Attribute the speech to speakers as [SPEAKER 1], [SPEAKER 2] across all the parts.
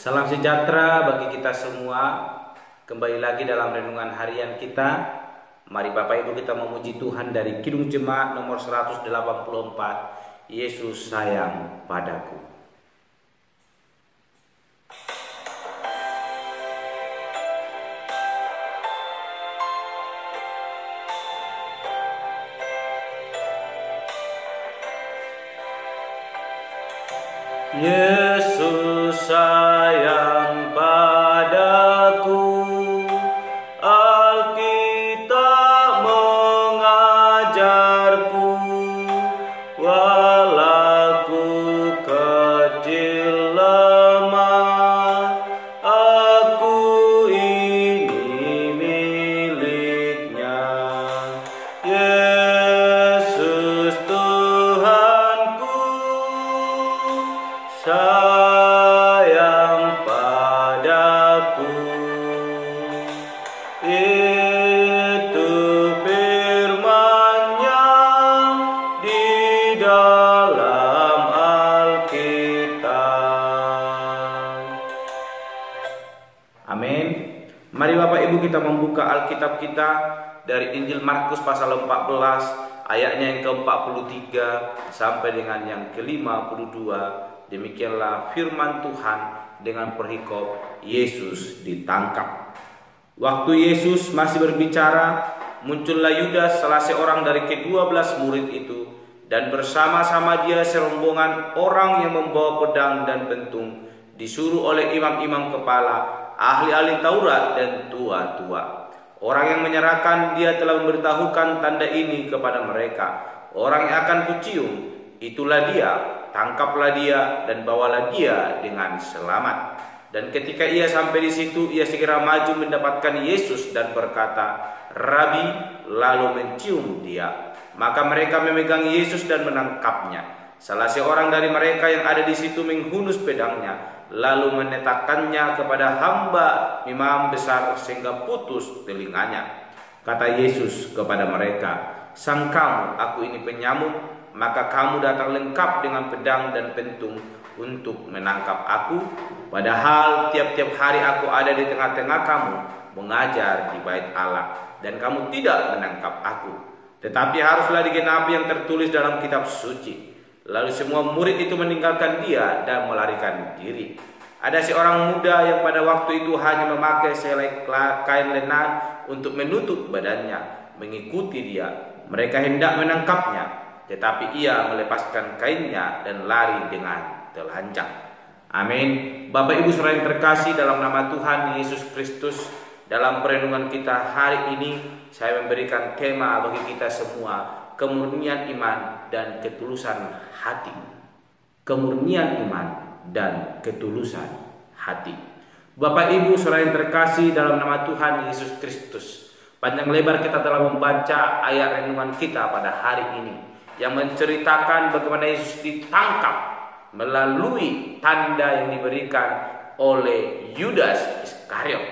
[SPEAKER 1] Salam sejahtera bagi kita semua. Kembali lagi dalam renungan harian kita. Mari Bapak Ibu kita memuji Tuhan dari Kidung Jemaat nomor 184. Yesus sayang padaku. Yesus sayang padaku, Alkitab mengajarku, walau kecil lemah, aku ini miliknya. Yesus Tuhanku, sayang padaku. Itu firman-Nya di dalam Alkitab. Amin. Mari Bapak Ibu kita membuka Alkitab kita dari Injil Markus pasal 14 ayatnya yang ke-43 sampai dengan yang ke-52. Demikianlah firman Tuhan dengan perikop Yesus ditangkap. Waktu Yesus masih berbicara, muncullah Yudas, salah seorang dari ke-12 murid itu, dan bersama-sama dia serombongan orang yang membawa pedang dan bentung, disuruh oleh imam-imam kepala, ahli-ahli Taurat dan tua-tua. Orang yang menyerahkan dia telah memberitahukan tanda ini kepada mereka. Orang yang akan kucium, itulah dia. Tangkaplah dia dan bawalah dia dengan selamat. Dan ketika ia sampai di situ, ia segera maju mendapatkan Yesus dan berkata, "Rabi," lalu mencium dia. Maka mereka memegang Yesus dan menangkapnya. Salah seorang dari mereka yang ada di situ menghunus pedangnya, lalu menetakkannya kepada hamba imam besar sehingga putus telinganya. Kata Yesus kepada mereka, "Sangkamu aku ini penyamuk? Maka kamu datang lengkap dengan pedang dan pentung untuk menangkap aku. Padahal tiap-tiap hari aku ada di tengah-tengah kamu mengajar di bait Allah, dan kamu tidak menangkap aku. Tetapi haruslah digenapi yang tertulis dalam kitab suci." Lalu semua murid itu meninggalkan dia dan melarikan diri. Ada seorang muda yang pada waktu itu hanya memakai selai kain lenan untuk menutup badannya, mengikuti dia. Mereka hendak menangkapnya, tetapi ia melepaskan kainnya dan lari dengan telanjang. Amin. Bapak Ibu saudara yang terkasih dalam nama Tuhan Yesus Kristus, dalam perenungan kita hari ini saya memberikan tema bagi kita semua, kemurnian iman dan ketulusan hati. Kemurnian iman dan ketulusan hati. Bapak Ibu saudara yang terkasih dalam nama Tuhan Yesus Kristus, panjang lebar kita telah membaca ayat renungan kita pada hari ini yang menceritakan bagaimana Yesus ditangkap melalui tanda yang diberikan oleh Yudas Iskariot,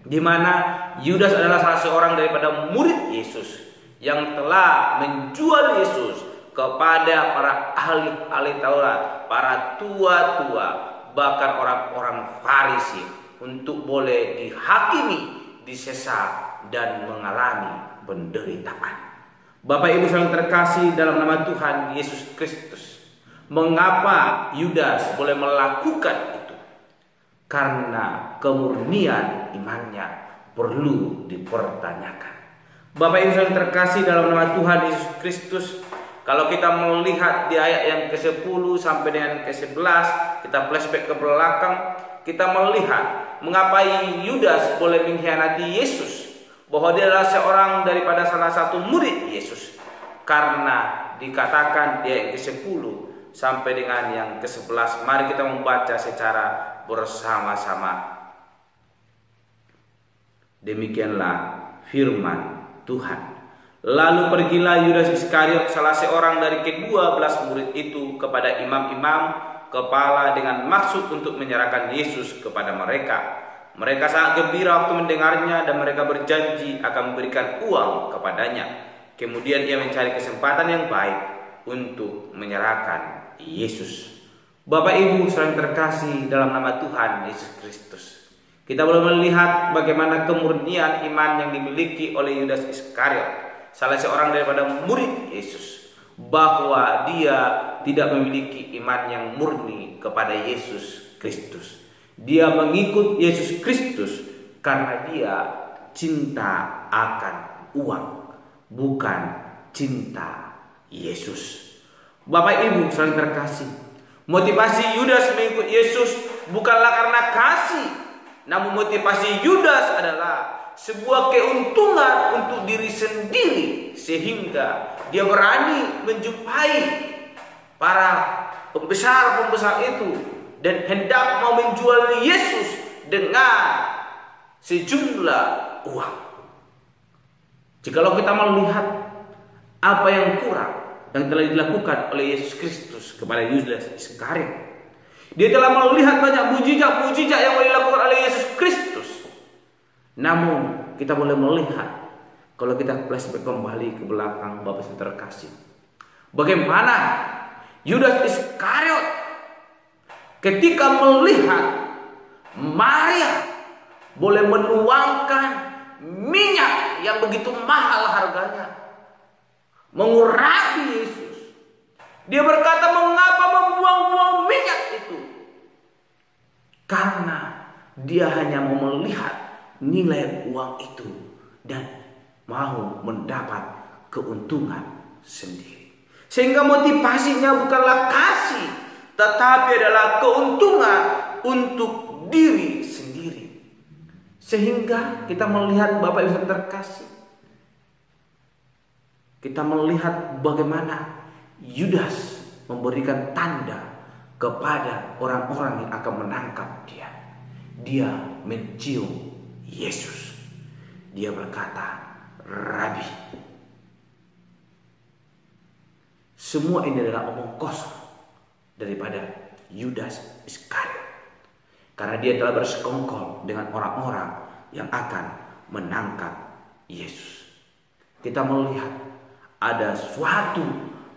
[SPEAKER 1] di mana Yudas adalah salah seorang daripada murid Yesus yang telah menjual Yesus kepada para ahli Taurat, para tua-tua, bahkan orang-orang Farisi untuk boleh dihakimi, disesat dan mengalami penderitaan. Bapak Ibu saudara terkasih dalam nama Tuhan Yesus Kristus, mengapa Yudas boleh melakukan itu? Karena kemurnian imannya perlu dipertanyakan. Bapak Ibu saudara terkasih dalam nama Tuhan Yesus Kristus, kalau kita melihat di ayat yang ke-10 sampai dengan ke-11, kita flashback ke belakang, kita melihat mengapa Yudas boleh mengkhianati Yesus, bahwa dia adalah seorang daripada salah satu murid Yesus. Karena dikatakan dia yang ke-10 sampai dengan yang ke-11. Mari kita membaca secara bersama-sama. Demikianlah firman Tuhan. Lalu pergilah Yudas Iskariot, salah seorang dari ke-12 murid itu, kepada imam-imam kepala dengan maksud untuk menyerahkan Yesus kepada mereka. Mereka sangat gembira waktu mendengarnya dan mereka berjanji akan memberikan uang kepadanya. Kemudian ia mencari kesempatan yang baik untuk menyerahkan Yesus. Bapak Ibu saudara terkasih dalam nama Tuhan Yesus Kristus, kita boleh melihat bagaimana kemurnian iman yang dimiliki oleh Yudas Iskariot, salah seorang daripada murid Yesus, bahwa dia tidak memiliki iman yang murni kepada Yesus Kristus. Dia mengikut Yesus Kristus karena dia cinta akan uang, bukan cinta Yesus. Bapak Ibu saudara terkasih, motivasi Yudas mengikut Yesus bukanlah karena kasih, namun motivasi Yudas adalah sebuah keuntungan untuk diri sendiri, sehingga dia berani menjumpai para pembesar-pembesar itu dan hendak mau menjual Yesus dengan sejumlah uang. Jikalau kita melihat apa yang kurang yang telah dilakukan oleh Yesus Kristus kepada Yudas Iskariot, dia telah melihat banyak mujizat-mujizat yang dilakukan oleh Yesus Kristus. Namun kita boleh melihat, kalau kita flashback kembali ke belakang Bapak Ibu terkasih, bagaimana Yudas Iskariot ketika melihat Maria boleh menuangkan minyak yang begitu mahal harganya, mengurapi Yesus, dia berkata, mengapa membuang-buang minyak itu? Karena dia hanya mau melihat nilai uang itu dan mau mendapat keuntungan sendiri. Sehingga motivasinya bukanlah kasih, tetapi adalah keuntungan untuk diri sendiri. Sehingga kita melihat Bapak Ibu terkasih, kita melihat bagaimana Yudas memberikan tanda kepada orang-orang yang akan menangkap dia. Dia mencium Yesus. Dia berkata, Rabi. Semua ini adalah omong kosong daripada Yudas Iskariot, karena dia telah bersekongkol dengan orang-orang yang akan menangkap Yesus. Kita melihat ada suatu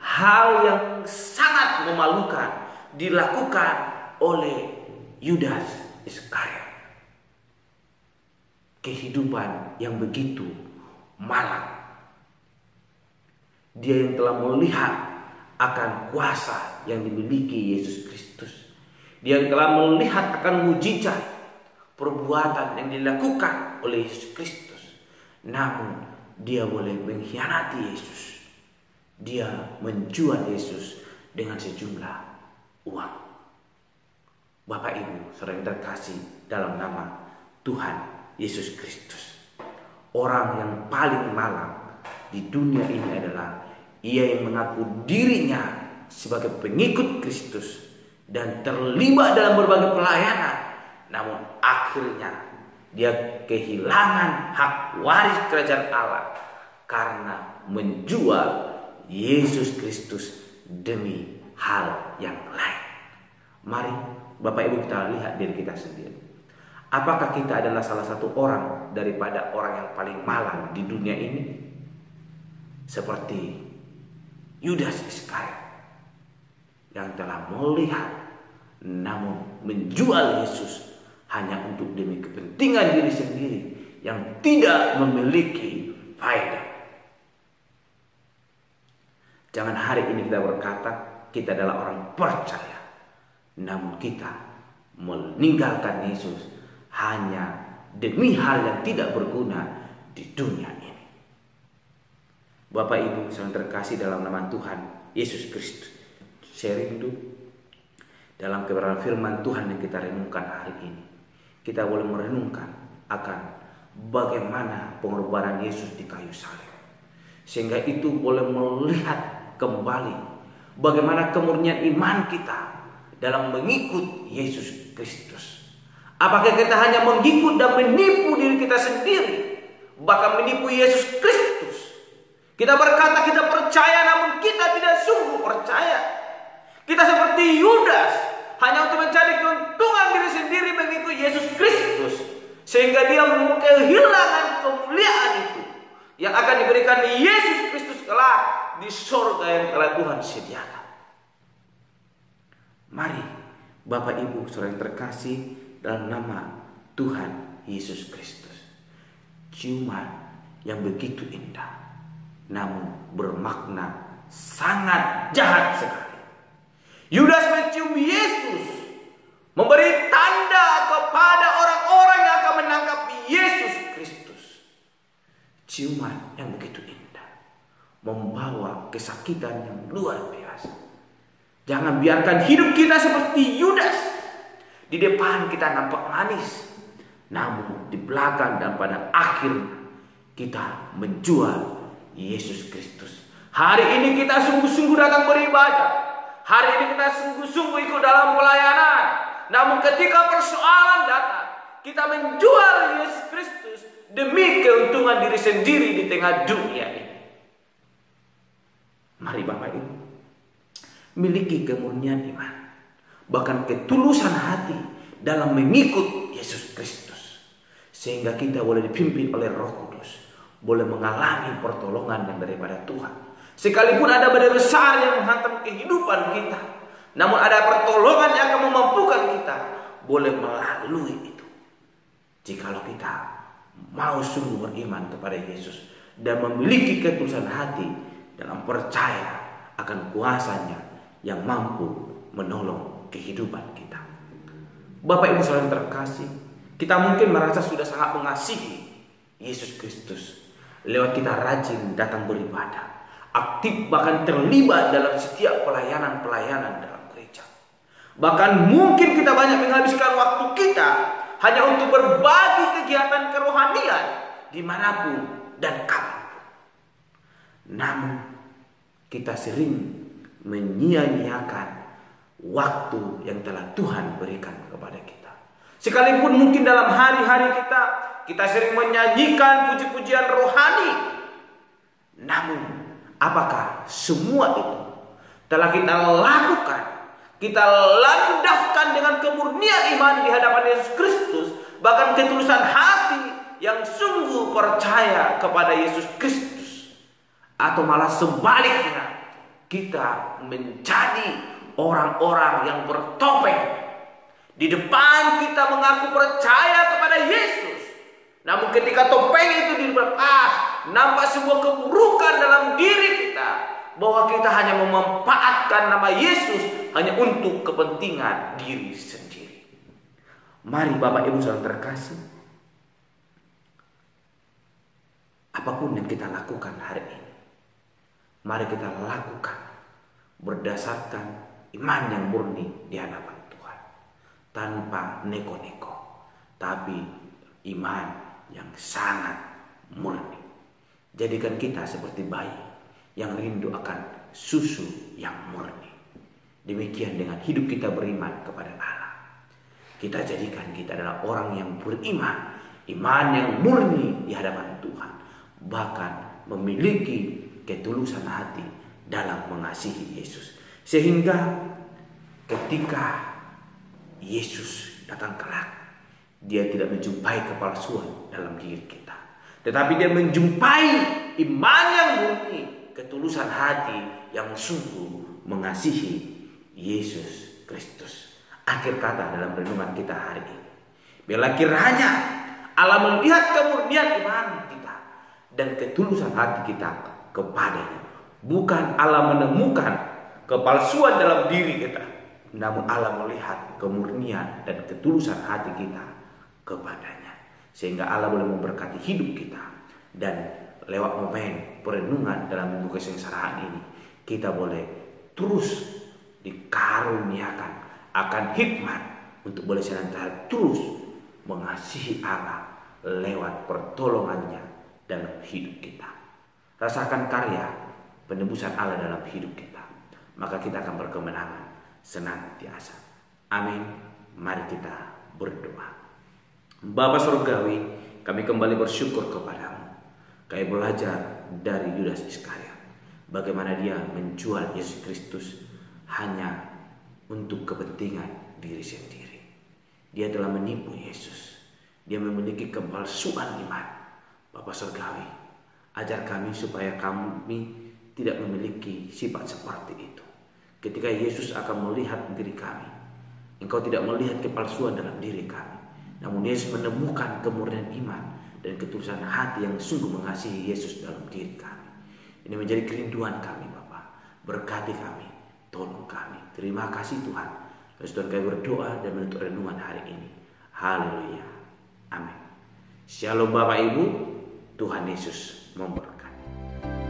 [SPEAKER 1] hal yang sangat memalukan dilakukan oleh Yudas Iskariot. Kehidupan yang begitu malang. Dia yang telah melihat akan kuasa yang dimiliki Yesus Kristus. Dia yang telah melihat akan mujizat perbuatan yang dilakukan oleh Yesus Kristus. Namun dia boleh mengkhianati Yesus. Dia menjual Yesus dengan sejumlah uang. Bapak Ibu saudara yang terkasih dalam nama Tuhan Yesus Kristus, orang yang paling malang di dunia ini adalah ia yang mengaku dirinya sebagai pengikut Kristus dan terlibat dalam berbagai pelayanan, namun akhirnya dia kehilangan hak waris kerajaan Allah karena menjual Yesus Kristus demi hal yang lain. Mari Bapak Ibu kita lihat diri kita sendiri. Apakah kita adalah salah satu orang daripada orang yang paling malang di dunia ini? Seperti Yudas Iskariot yang telah melihat namun menjual Yesus hanya untuk demi kepentingan diri sendiri yang tidak memiliki faedah. Jangan hari ini kita berkata kita adalah orang percaya, namun kita meninggalkan Yesus hanya demi hal yang tidak berguna di dunia ini. Bapak Ibu yang terkasih dalam nama Tuhan Yesus Kristus, saya rindu dalam kebenaran firman Tuhan yang kita renungkan hari ini, kita boleh merenungkan akan bagaimana pengorbanan Yesus di kayu salib, sehingga itu boleh melihat kembali bagaimana kemurnian iman kita dalam mengikut Yesus Kristus. Apakah kita hanya mengikut dan menipu diri kita sendiri, bahkan menipu Yesus Kristus? Kita berkata kita percaya, namun kita tidak sungguh percaya. Kita seperti Yudas, hanya untuk mencari keuntungan diri sendiri mengikut Yesus Kristus, sehingga dia kehilangan kemuliaan itu yang akan diberikan Yesus Kristus kelak di surga yang telah Tuhan sediakan. Mari Bapak Ibu saudara yang terkasih dalam nama Tuhan Yesus Kristus, ciuman yang begitu indah namun bermakna sangat jahat sekali. Yudas mencium Yesus, memberi tanda kepada orang-orang yang akan menangkap Yesus Kristus. Ciuman yang begitu indah membawa kesakitan yang luar biasa. Jangan biarkan hidup kita seperti Yudas. Di depan kita nampak manis, namun di belakang dan pada akhirnya kita menjual Yesus Kristus. Hari ini kita sungguh-sungguh datang beribadah. Hari ini kita sungguh-sungguh ikut dalam pelayanan. Namun ketika persoalan datang, kita menjual Yesus Kristus demi keuntungan diri sendiri di tengah dunia ini. Mari Bapak Ibu, miliki kemurnian iman, bahkan ketulusan hati dalam mengikut Yesus Kristus, sehingga kita boleh dipimpin oleh Roh Kudus, boleh mengalami pertolongan yang daripada Tuhan. Sekalipun ada badai besar yang menghantam kehidupan kita, namun ada pertolongan yang akan memampukan kita boleh melalui itu. Jikalau kita mau sungguh beriman kepada Yesus dan memiliki ketulusan hati dalam percaya akan kuasanya yang mampu menolong kehidupan kita. Bapak Ibu saudara terkasih, kita mungkin merasa sudah sangat mengasihi Yesus Kristus lewat kita rajin datang beribadah, aktif bahkan terlibat dalam setiap pelayanan-pelayanan dalam gereja. Bahkan mungkin kita banyak menghabiskan waktu kita hanya untuk berbagi kegiatan kerohanian dimanapun dan kapanpun. Namun kita sering menyia-nyiakan waktu yang telah Tuhan berikan kepada kita. Sekalipun mungkin dalam hari-hari kita sering menyanyikan puji-pujian rohani, namun apakah semua itu telah kita lakukan, kita landaskan dengan kemurnian iman di hadapan Yesus Kristus, bahkan ketulusan hati yang sungguh percaya kepada Yesus Kristus, atau malah sebaliknya kita menjadi orang-orang yang bertopeng. Di depan kita mengaku percaya kepada Yesus, namun ketika topeng itu dilepas, nampak sebuah keburukan dalam diri kita, bahwa kita hanya memanfaatkan nama Yesus hanya untuk kepentingan diri sendiri. Mari Bapak Ibu saudara terkasih, apapun yang kita lakukan hari ini, mari kita lakukan berdasarkan iman yang murni di hadapan Tuhan, tanpa neko-neko, tapi iman yang sangat murni. Jadikan kita seperti bayi yang rindu akan susu yang murni. Demikian dengan hidup kita beriman kepada Allah. Kita jadikan kita adalah orang yang beriman, iman yang murni di hadapan Tuhan, bahkan memiliki ketulusan hati dalam mengasihi Yesus. Sehingga ketika Yesus datang kelak, dia tidak menjumpai kepalsuan dalam diri kita, tetapi dia menjumpai iman yang murni, ketulusan hati yang sungguh mengasihi Yesus Kristus. Akhir kata dalam renungan kita hari ini, bila kiranya Allah melihat kemurnian iman kita dan ketulusan hati kita kepadanya, bukan Allah menemukan kepalsuan dalam diri kita, namun Allah melihat kemurnian dan ketulusan hati kita kepadanya, sehingga Allah boleh memberkati hidup kita. Dan lewat momen perenungan dalam minggu kesengsaraan ini, kita boleh terus dikaruniakan akan hikmat untuk boleh senantiasa terus mengasihi Allah lewat pertolongannya dalam hidup kita. Rasakan karya penebusan Allah dalam hidup kita, maka kita akan berkemenangan senantiasa. Amin. Mari kita berdoa. Bapa Surgawi, kami kembali bersyukur kepadamu. Kami belajar dari Yudas Iskariot, bagaimana dia menjual Yesus Kristus hanya untuk kepentingan diri sendiri. Dia telah menipu Yesus. Dia memiliki kepalsuan iman. Bapa Surgawi, ajar kami supaya kami tidak memiliki sifat seperti itu. Ketika Yesus akan melihat diri kami, Engkau tidak melihat kepalsuan dalam diri kami, namun Yesus menemukan kemurnian iman dan ketulusan hati yang sungguh mengasihi Yesus dalam diri kami. Ini menjadi kerinduan kami Bapa. Berkati kami, tolong kami. Terima kasih Tuhan. Tuhan kami berdoa dan menutup renungan hari ini. Haleluya. Amin. Shalom Bapak Ibu. Tuhan Yesus memberkati.